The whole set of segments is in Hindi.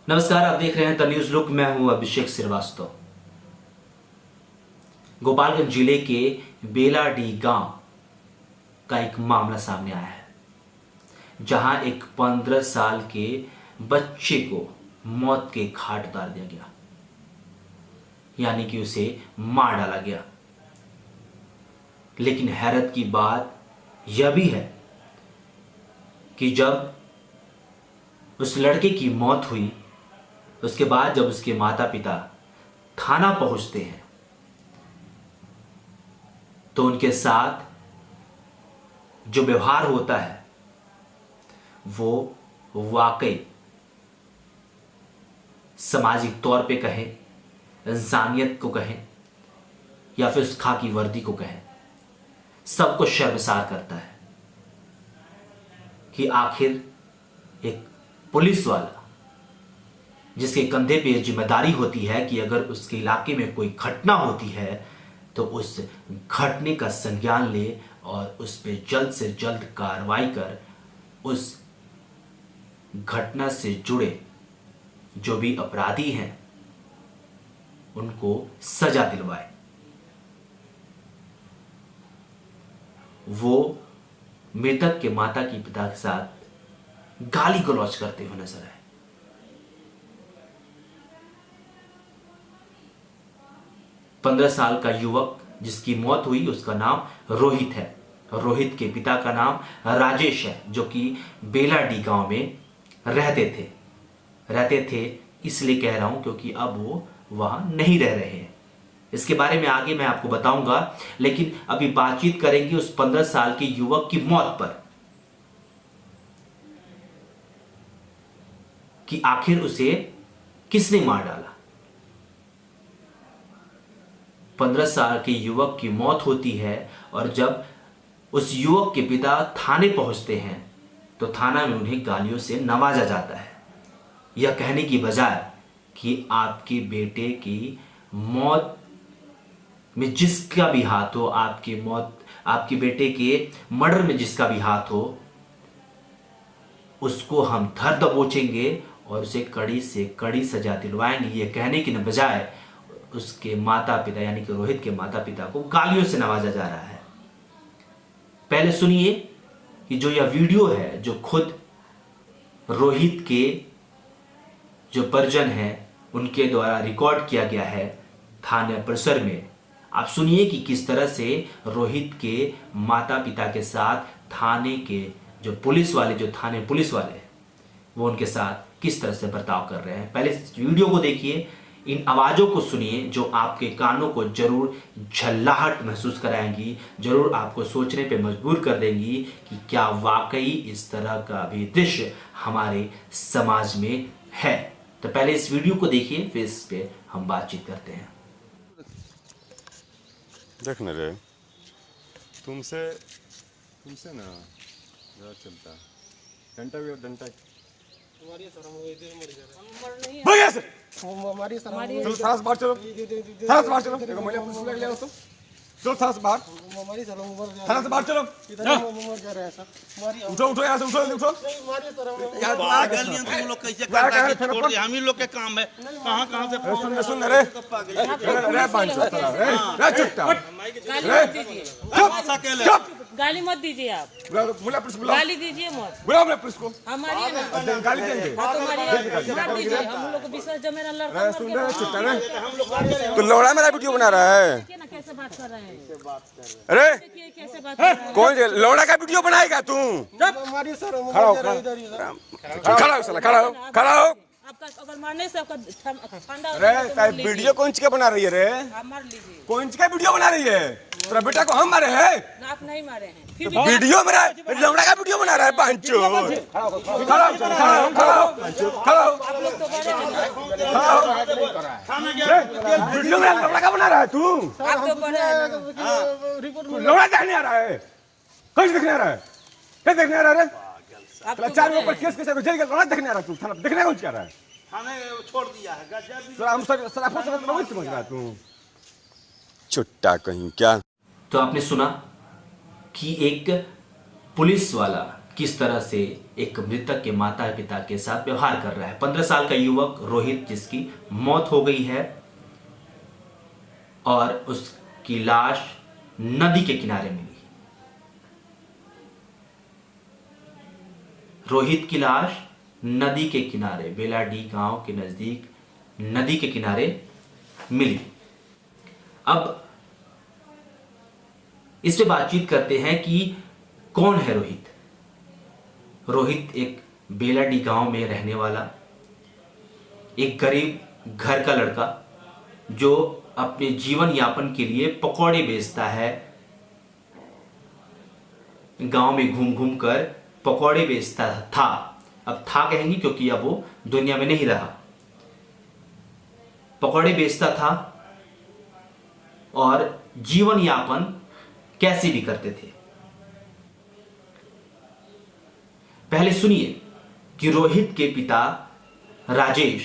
नमस्कार, आप देख रहे हैं द न्यूज लुक। मैं हूं अभिषेक श्रीवास्तव। गोपालगंज जिले के बेलाडी गांव का एक मामला सामने आया है, जहां एक 15 साल के बच्चे को मौत के घाट उतार दिया गया, यानी कि उसे मार डाला गया। लेकिन हैरत की बात यह भी है कि जब उस लड़के की मौत हुई, उसके बाद जब उसके माता पिता थाना पहुंचते हैं तो उनके साथ जो व्यवहार होता है वो वाकई सामाजिक तौर पे कहें, इंसानियत को कहें या फिर उस खाकी वर्दी को कहें, सबको शर्मसार करता है कि आखिर एक पुलिस वाला जिसके कंधे पे जिम्मेदारी होती है कि अगर उसके इलाके में कोई घटना होती है तो उस घटने का संज्ञान ले और उस पर जल्द से जल्द कार्रवाई कर उस घटना से जुड़े जो भी अपराधी हैं उनको सजा दिलवाए। वो मृतक के माता की पिता के साथ गाली गलौज करते हुए नजर आए। पंद्रह साल का युवक जिसकी मौत हुई उसका नाम रोहित है। रोहित के पिता का नाम राजेश है, जो कि बेलाडी गांव में रहते थे इसलिए कह रहा हूं क्योंकि अब वो वहां नहीं रह रहे हैं। इसके बारे में आगे मैं आपको बताऊंगा, लेकिन अभी बातचीत करेंगे उस 15 साल के युवक की मौत पर कि आखिर उसे किसने मार डाला। 15 साल के युवक की मौत होती है और जब उस युवक के पिता थाने पहुंचते हैं तो थाना में उन्हें गालियों से नवाजा जाता है, यह कहने की बजाय कि आपके बेटे की मौत में जिसका भी हाथ हो, आपके बेटे के मर्डर में जिसका भी हाथ हो, उसको हम धर दबोचेंगे और उसे कड़ी से कड़ी सजा दिलवाएंगे। यह कहने की न बजाय उसके माता पिता यानी कि रोहित के माता पिता को गालियों से नवाजा जा रहा है। पहले सुनिए कि जो यह वीडियो है जो खुद रोहित के जो परिजन हैं उनके द्वारा रिकॉर्ड किया गया है थाने परिसर में। आप सुनिए कि किस तरह से रोहित के माता पिता के साथ थाने के जो पुलिस वाले वो उनके साथ किस तरह से बर्ताव कर रहे हैं। पहले इस वीडियो को देखिए, इन आवाजों को सुनिए जो आपके कानों को जरूर झल्लाहट महसूस कराएंगी, जरूर आपको सोचने पे मजबूर कर देंगी कि क्या वाकई इस तरह का भी दृश्य हमारे समाज में है। तो पहले इस वीडियो को देखिए, फिर इस पे हम बातचीत करते हैं। देखने रे तुमसे ना ज़्यादा चलता डंटा भी और डंटा चलो थाना से बाहर चलो देखो महिला पुलिस लग लिया उसको। चलो थाना से बाहर चलो उठो यहाँ से उठो तुम लोग कैसे छोड़ दिए? हम ही लोग के काम है। कहाँ से सुन रे गाली मत दीजिए आप, बुला पुलिस बुला गाली दीजिए मत, बुलाओ मैं पुलिस को हमारी है ना गाली देंगे। मार दीजिए। हम लोग को विश्वास जमे ना, लड़का सुन रहे चुपता रे तो लौड़ा मेरा वीडियो बना रहा है। देखिए ना कैसे बात कर रहे हैं, अरे देखिए कैसे बात कर रहे हैं। कौन लौड़ा का वीडियो बनाएगा तू? खड़ा हो। आपका अगर मारने से आपका ठंडा अरे वीडियो कौन सी का बना रही है रे? आप मार लीजिए। कौन सी का वीडियो बना रही है? तेरा बेटा को हम मारे हैं? आप नहीं मारे हैं, फिर तो वीडियो मेरा लौड़ा का वीडियो बना रहा है पांचो। खड़ा आप लोग तो बड़े हैं, वीडियो मेरा लौड़ा का बना रहा है तू? आप तो बड़े हैं। लौड़ा देखने आ रहा है? कैसे देखने आ रहा है? क्या देखने आ रहा है? चार ऊपर केस कैसे जेल का लौड़ा देखने आ रहा है तू? थाना देखने कौन क्या रहा है? थाने छोड़ दिया है गजब। समझ रहा तू छुट्टा कहीं क्या। तो आपने सुना कि एक पुलिस वाला किस तरह से एक मृतक के माता पिता के साथ व्यवहार कर रहा है। 15 साल का युवक रोहित, जिसकी मौत हो गई है और उसकी लाश नदी के किनारे मिली। रोहित की लाश नदी के किनारे, बेलाडी गांव के नजदीक नदी के किनारे मिली। अब इस पे बातचीत करते हैं कि कौन है रोहित। रोहित एक बेलाडी गांव में रहने वाला एक गरीब घर का लड़का, जो अपने जीवन यापन के लिए पकौड़े बेचता है। गांव में घूम घूम कर पकौड़े बेचता था, अब था कहेंगे क्योंकि अब वो दुनिया में नहीं रहा। पकौड़े बेचता था और जीवन यापन कैसे भी करते थे। पहले सुनिए कि रोहित के पिता राजेश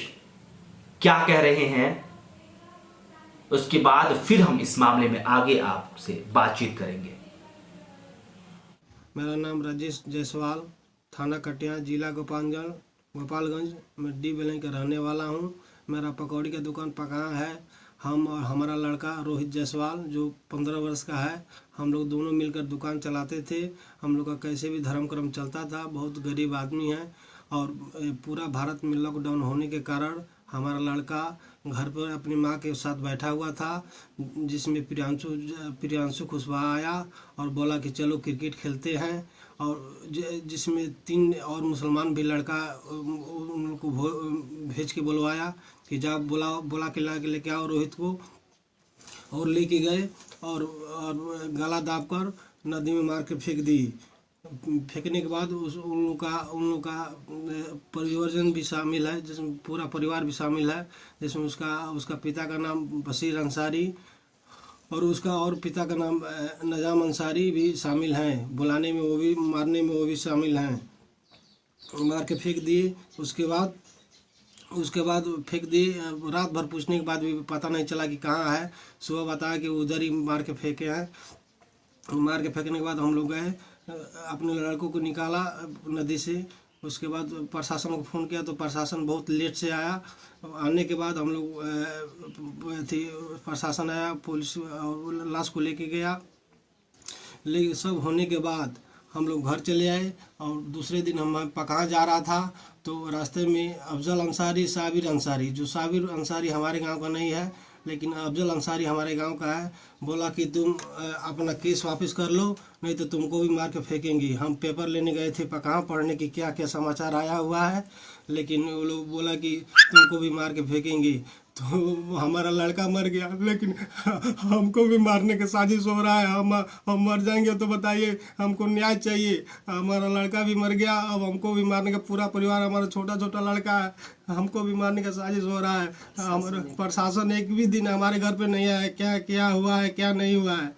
क्या कह रहे हैं, उसके बाद फिर हम इस मामले में आगे आपसे बातचीत करेंगे। मेरा नाम राजेश जायसवाल, थाना कटिया, जिला गोपालगंज में डी बेलई का रहने वाला हूँ। मेरा पकौड़ी का दुकान पका है। हम और हमारा लड़का रोहित जायसवाल जो 15 वर्ष का है, हम लोग दोनों मिलकर दुकान चलाते थे। हम लोग का कैसे भी धर्म कर्म चलता था। बहुत गरीब आदमी है और पूरा भारत में लॉकडाउन होने के कारण हमारा लड़का घर पर अपनी माँ के साथ बैठा हुआ था, जिसमें प्रियांशु कुशवाहा आया और बोला कि चलो क्रिकेट खेलते हैं। और जिसमें 3 और मुसलमान भी लड़का उनको भेज के बुलवाया कि जाओ बोला के लेके आओ रोहित को, और लेके गए और गला दाब कर नदी में मार के फेंक दी। फेंकने के बाद उन लोग का परिवारजन भी शामिल है, जिसमें पूरा परिवार भी शामिल है, जिसमें उसका पिता का नाम बशीर अंसारी और उसका और पिता का नाम नजाम अंसारी भी शामिल हैं। बुलाने में वो भी, मारने में वो भी शामिल हैं। मार के फेंक दिए। उसके बाद फेंक दिए। रात भर पूछने के बाद भी पता नहीं चला कि कहाँ है। सुबह बताया कि उधर ही मार के फेंके हैं। मार के फेंकने के बाद हम लोग गए, अपने लड़कों को निकाला नदी से। उसके बाद प्रशासन को फ़ोन किया तो प्रशासन बहुत लेट से आया। आने के बाद हम लोग प्रशासन आया, पुलिस और लाश को लेके गया। लेकिन सब होने के बाद हम लोग घर चले आए। और दूसरे दिन हम पकहा जा रहा था तो रास्ते में अफजल अंसारी, साबिर अंसारी, जो साबिर अंसारी हमारे गांव का नहीं है लेकिन अफजल अंसारी हमारे गांव का है, बोला कि तुम अपना केस वापस कर लो, नहीं तो तुमको भी मार के फेंकेंगे। हम पेपर लेने गए थे पकहा पढ़ने की क्या क्या समाचार आया हुआ है, लेकिन वो लोग बोला कि तुमको भी मार के फेंकेंगे। तो हमारा लड़का मर गया, लेकिन हमको भी मारने की साजिश हो रहा है। हम मर जाएंगे तो बताइए, हमको न्याय चाहिए। हमारा लड़का भी मर गया, अब हमको भी मारने का, पूरा परिवार हमारा छोटा छोटा लड़का है, हमको भी मारने का साजिश हो रहा है। हमारा प्रशासन एक भी दिन हमारे घर पे नहीं आया। क्या हुआ है, क्या नहीं हुआ है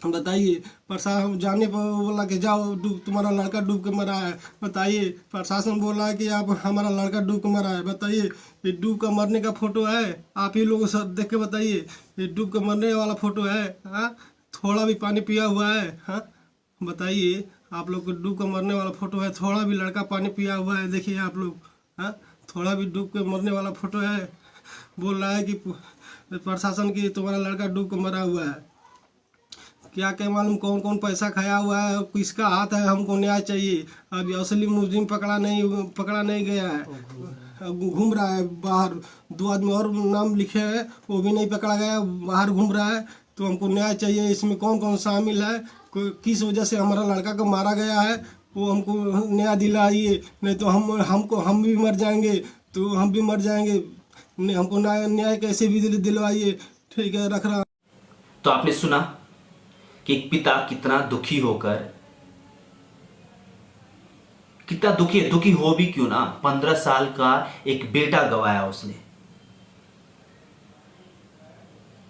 बताइए। प्रशासन जाने पर बोला कि जाओ तुम्हारा लड़का डूब के मरा है। बताइए, प्रशासन बोला है कि आप हमारा लड़का डूब के मरा है। बताइए, ये डूब का मरने का फोटो है, आप ही लोगों सब देख के बताइए, ये डूब के मरने वाला फोटो है। हाँ, थोड़ा भी पानी पिया हुआ है? हाँ बताइए, आप लोग को डूब के मरने वाला फोटो है, थोड़ा भी लड़का पानी पिया हुआ है? देखिए आप लोग, हाँ थोड़ा भी डूब के मरने वाला फोटो है। बोल रहा है कि प्रशासन की तुम्हारा लड़का डूब के मरा हुआ है। क्या मालूम कौन कौन पैसा खाया हुआ है, किसका हाथ है, हमको न्याय चाहिए। अभी असली मुजरिम पकड़ा नहीं गया है, घूम रहा है बाहर। 2 आदमी और नाम लिखे हैं, वो भी नहीं पकड़ा गया, बाहर घूम रहा है। तो हमको न्याय चाहिए। इसमें कौन कौन शामिल है, किस वजह से हमारा लड़का को मारा गया है, वो हमको न्याय दिलाइए, नहीं तो हम भी मर जाएंगे। तो हम भी मर जाएंगे, हमको न्याय कैसे भी दिलवाइए। ठीक है, रख रहा। तो आपने सुना कि एक पिता कितना दुखी होकर, कितना दुखी हो भी क्यों ना, 15 साल का एक बेटा गवाया उसने।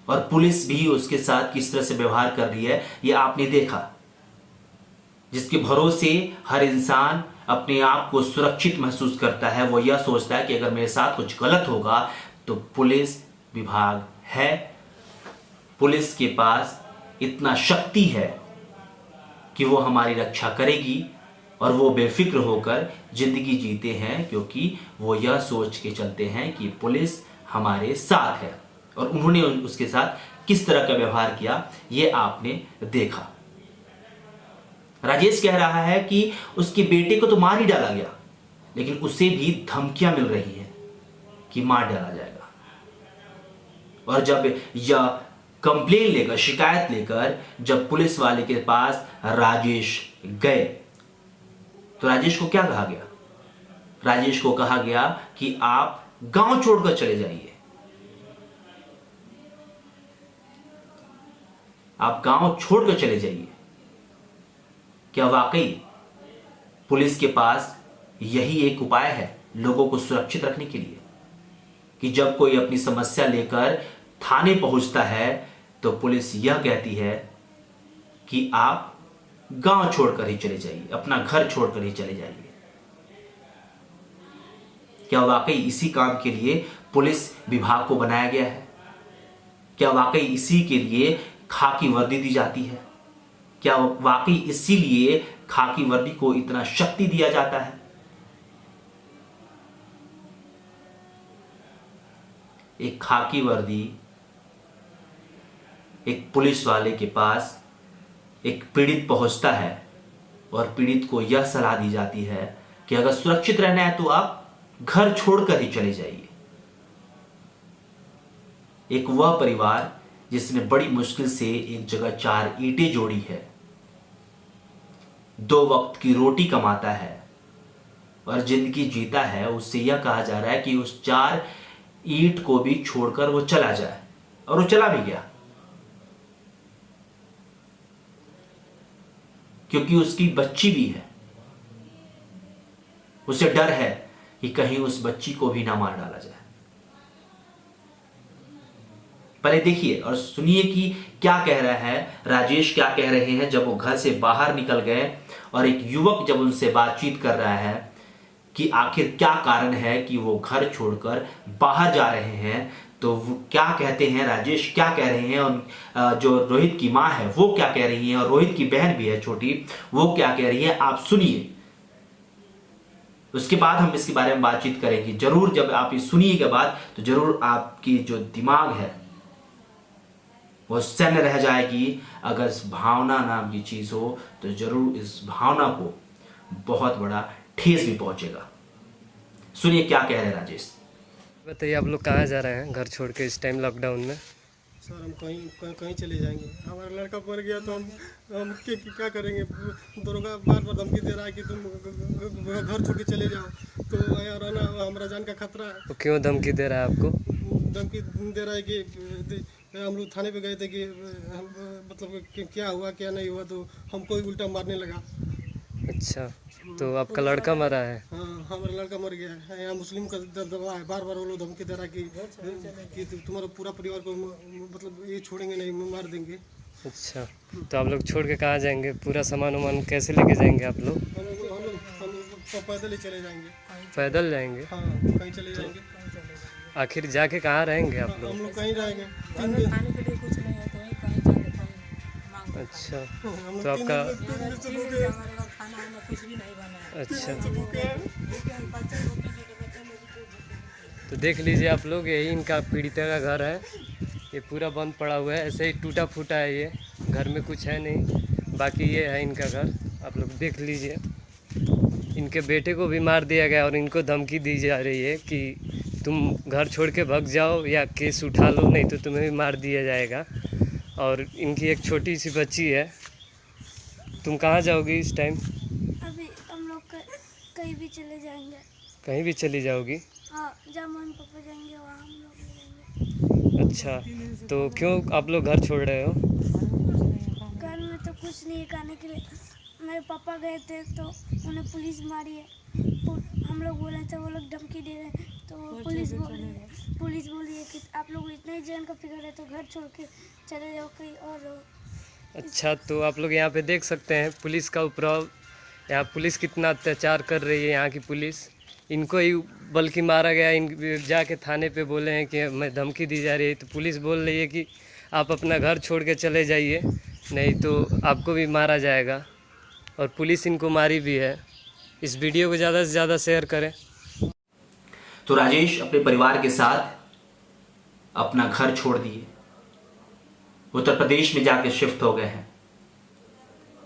और पुलिस भी उसके साथ किस तरह से व्यवहार कर रही है ये आपने देखा, जिसके भरोसे हर इंसान अपने आप को सुरक्षित महसूस करता है। वो यह सोचता है कि अगर मेरे साथ कुछ गलत होगा तो पुलिस विभाग है, पुलिस के पास इतना शक्ति है कि वो हमारी रक्षा करेगी और वो बेफिक्र होकर ज़िंदगी जीते हैं, क्योंकि वो यह सोच के चलते हैं कि पुलिस हमारे साथ है। और उन्होंने उसके साथ किस तरह का व्यवहार किया ये आपने देखा। राजेश कह रहा है कि उसके बेटे को तो मार ही डाला गया, लेकिन उसे भी धमकियां मिल रही हैं कि मार डाला जाएगा। और जब यह कंप्लेन लेकर, शिकायत लेकर जब पुलिस वाले के पास राजेश गए, तो राजेश को क्या कहा गया? राजेश को कहा गया कि आप गांव छोड़कर चले जाइए, आप गांव छोड़कर चले जाइए। क्या वाकई पुलिस के पास यही एक उपाय है लोगों को सुरक्षित रखने के लिए, कि जब कोई अपनी समस्या लेकर थाने पहुंचता है तो पुलिस यह कहती है कि आप गांव छोड़कर ही चले जाइए, अपना घर छोड़कर ही चले जाइए? क्या वाकई इसी काम के लिए पुलिस विभाग को बनाया गया है? क्या वाकई इसी के लिए खाकी वर्दी दी जाती है? क्या वाकई इसीलिए खाकी वर्दी को इतना शक्ति दिया जाता है? एक खाकी वर्दी एक पुलिस वाले के पास एक पीड़ित पहुंचता है और पीड़ित को यह सलाह दी जाती है कि अगर सुरक्षित रहना है तो आप घर छोड़कर ही चले जाइए। एक वह परिवार जिसने बड़ी मुश्किल से एक जगह 4 ईंटें जोड़ी है, 2 वक्त की रोटी कमाता है और जिंदगी जीता है, उससे यह कहा जा रहा है कि उस 4 ईंट को भी छोड़कर वो चला जाए, और वो चला भी गया, क्योंकि उसकी बच्ची भी है। उसे डर है कि कहीं उस बच्ची को भी ना मार डाला जाए। पहले देखिए और सुनिए कि क्या कह रहा है राजेश, क्या कह रहे हैं जब वो घर से बाहर निकल गए और एक युवक जब उनसे बातचीत कर रहा है कि आखिर क्या कारण है कि वो घर छोड़कर बाहर जा रहे हैं, तो वो क्या कहते हैं, राजेश क्या कह रहे हैं, और जो रोहित की माँ है वो क्या कह रही है, और रोहित की बहन भी है छोटी, वो क्या कह रही है, आप सुनिए। उसके बाद हम इसके बारे में बातचीत करेंगे जरूर। जब आप ये सुनिए के बाद तो जरूर आपकी जो दिमाग है वो सन्न रह जाएगी। अगर इस भावना नाम की चीज हो तो जरूर इस भावना को बहुत बड़ा ठेस भी पहुंचेगा। सुनिए क्या कह रहे हैं राजेश। बताइए, आप लोग कहाँ जा रहे हैं घर छोड़ के इस टाइम लॉकडाउन में? सर हम कहीं चले जाएंगे। हमारा लड़का मर गया तो हम क्या करेंगे? दरोगा बार बार धमकी दे रहा है कि तुम घर छोड़ के चले जाओ, तो यार ना हमारा जान का खतरा है। तो क्यों धमकी दे रहा है आपको? धमकी दे रहा है कि हम लोग थाने पे गए थे कि मतलब कि क्या हुआ क्या नहीं हुआ, तो हमको ही उल्टा मारने लगा। अच्छा, तो आपका लड़का मरा है? हाँ, हमारा लड़का मर गया है। यहाँ मुस्लिम का दबदबा है, बार बार वो लोग धमकी दे रहा है कि तुम्हारा पूरा परिवार को मतलब ये छोड़ेंगे नहीं, मार देंगे। अच्छा, तो आप लोग छोड़ के कहाँ जाएंगे? पूरा सामान वामान कैसे लेके जाएंगे आप लोग? हम पैदल ही चले जाएंगे। पैदल जाएंगे? हाँ, कहीं चले जाएंगे। आखिर जाके कहाँ रहेंगे आप लोग? हम लोग कहीं रहेंगे। खाने के लिए कुछ नहीं है तो वहीं कहीं जाके मांग। अच्छा, तो आपका खाना वाना कुछ भी नहीं बना है। अच्छा, तो देख लीजिए आप लोग, यही इनका पीड़िता का घर है। ये पूरा बंद पड़ा हुआ है, ऐसे ही टूटा फूटा है। ये घर में कुछ है नहीं, बाकी ये है इनका घर। आप लोग देख लीजिए, इनके बेटे को भी मार दिया गया और इनको धमकी दी जा रही है कि तुम घर छोड़ के भाग जाओ या केस उठा लो, नहीं तो तुम्हें भी मार दिया जाएगा। और इनकी एक छोटी सी बच्ची है। तुम कहाँ जाओगी इस टाइम? अभी हम लोग कहीं भी चले जाएंगे। कहीं भी चली जाओगी? हाँ, जहाँ मम्मी पापा जाएंगे वहाँ हम लोग भी जाएंगे। अच्छा, तो क्यों आप लोग घर छोड़ रहे हो? घर में तो कुछ नहीं खाने के लिए। मेरे पापा गए थे तो उन्हें पुलिस मारी है। हम लोग बोले थे, वो लोग धमकी दे रहे हैं, तो पुलिस बोली है कि आप लोग इतना ही जान का फिक्र है तो घर छोड़ के चले जाओ कहीं और। अच्छा, तो आप लोग यहाँ पे देख सकते हैं पुलिस का उपद्रव। यहाँ पुलिस कितना अत्याचार कर रही है। यहाँ की पुलिस इनको ही बल्कि मारा गया। इन जाके थाने पे बोले हैं कि मैं धमकी दी जा रही है, तो पुलिस बोल रही है कि आप अपना घर छोड़ के चले जाइए, नहीं तो आपको भी मारा जाएगा। और पुलिस इनको मारी भी है। इस वीडियो को ज़्यादा से ज़्यादा शेयर करें। तो राजेश अपने परिवार के साथ अपना घर छोड़ दिए, उत्तर प्रदेश में जाके शिफ्ट हो गए हैं।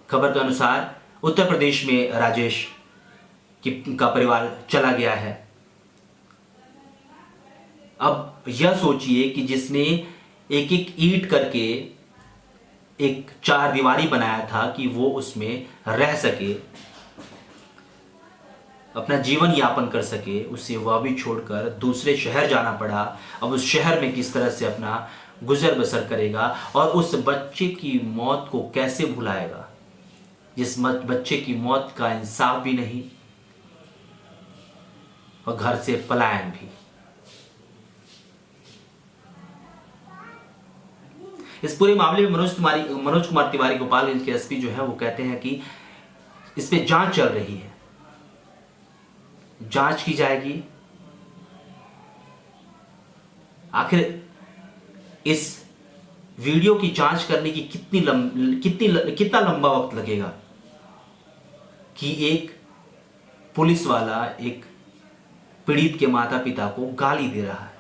खबर के अनुसार उत्तर प्रदेश में राजेश का परिवार चला गया है। अब यह सोचिए कि जिसने एक एक ईंट करके एक चार दीवारी बनाया था कि वो उसमें रह सके, अपना जीवन यापन कर सके, उसे वह भी छोड़कर दूसरे शहर जाना पड़ा। अब उस शहर में किस तरह से अपना गुजर बसर करेगा और उस बच्चे की मौत को कैसे भुलाएगा, जिस बच्चे की मौत का इंसाफ भी नहीं और घर से पलायन भी। इस पूरे मामले में मनोज कुमार तिवारी गोपालगंज के एसपी जो है वो कहते हैं कि इस पे जांच चल रही है, जांच की जाएगी। आखिर इस वीडियो की जांच करने की कितना लंबा वक्त लगेगा कि एक पुलिस वाला एक पीड़ित के माता पिता को गाली दे रहा है,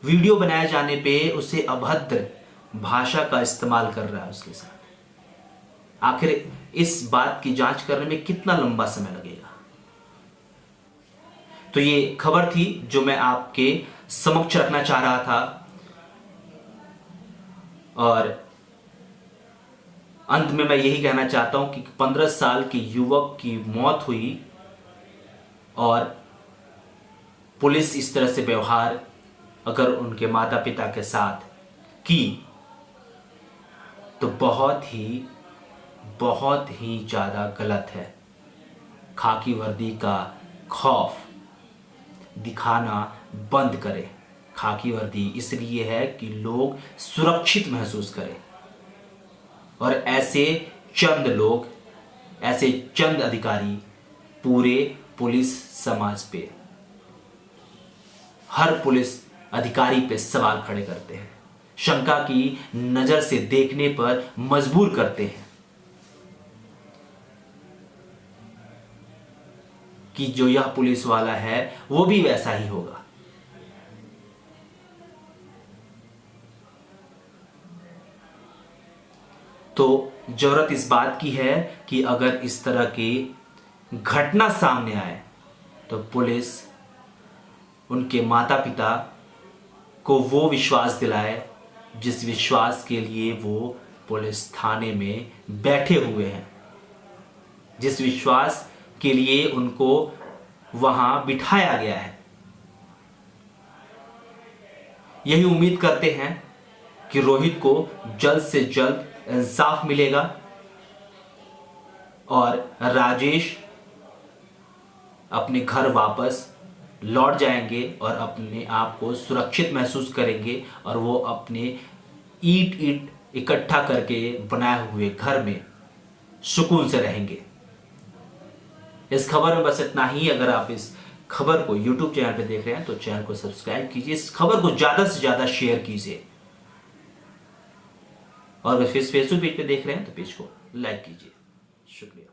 वीडियो बनाए जाने पे उसे अभद्र भाषा का इस्तेमाल कर रहा है उसके साथ। आखिर इस बात की जांच करने में कितना लंबा समय लगेगा। तो ये खबर थी जो मैं आपके समक्ष रखना चाह रहा था और अंत में मैं यही कहना चाहता हूं कि 15 साल के युवक की मौत हुई और पुलिस इस तरह से व्यवहार अगर उनके माता पिता के साथ की तो बहुत ही ज्यादा गलत है। खाकी वर्दी का खौफ दिखाना बंद करें। खाकी वर्दी इसलिए है कि लोग सुरक्षित महसूस करें और ऐसे चंद लोग, ऐसे चंद अधिकारी पूरे पुलिस समाज पे, हर पुलिस अधिकारी पे सवाल खड़े करते हैं, शंका की नजर से देखने पर मजबूर करते हैं कि जो यह पुलिस वाला है वो भी वैसा ही होगा। तो जरूरत इस बात की है कि अगर इस तरह की घटना सामने आए तो पुलिस उनके माता पिता को वो विश्वास दिलाए जिस विश्वास के लिए वो पुलिस थाने में बैठे हुए हैं, जिस विश्वास के लिए उनको वहां बिठाया गया है। यही उम्मीद करते हैं कि रोहित को जल्द से जल्द इंसाफ मिलेगा और राजेश अपने घर वापस लौट जाएंगे और अपने आप को सुरक्षित महसूस करेंगे और वो अपने ईंट इकट्ठा करके बनाए हुए घर में सुकून से रहेंगे। इस खबर में बस इतना ही। अगर आप इस खबर को YouTube चैनल पे देख रहे हैं तो चैनल को सब्सक्राइब कीजिए, इस खबर को ज्यादा से ज्यादा शेयर कीजिए और अगर फेसबुक पेज पे देख रहे हैं तो पेज को लाइक कीजिए। शुक्रिया।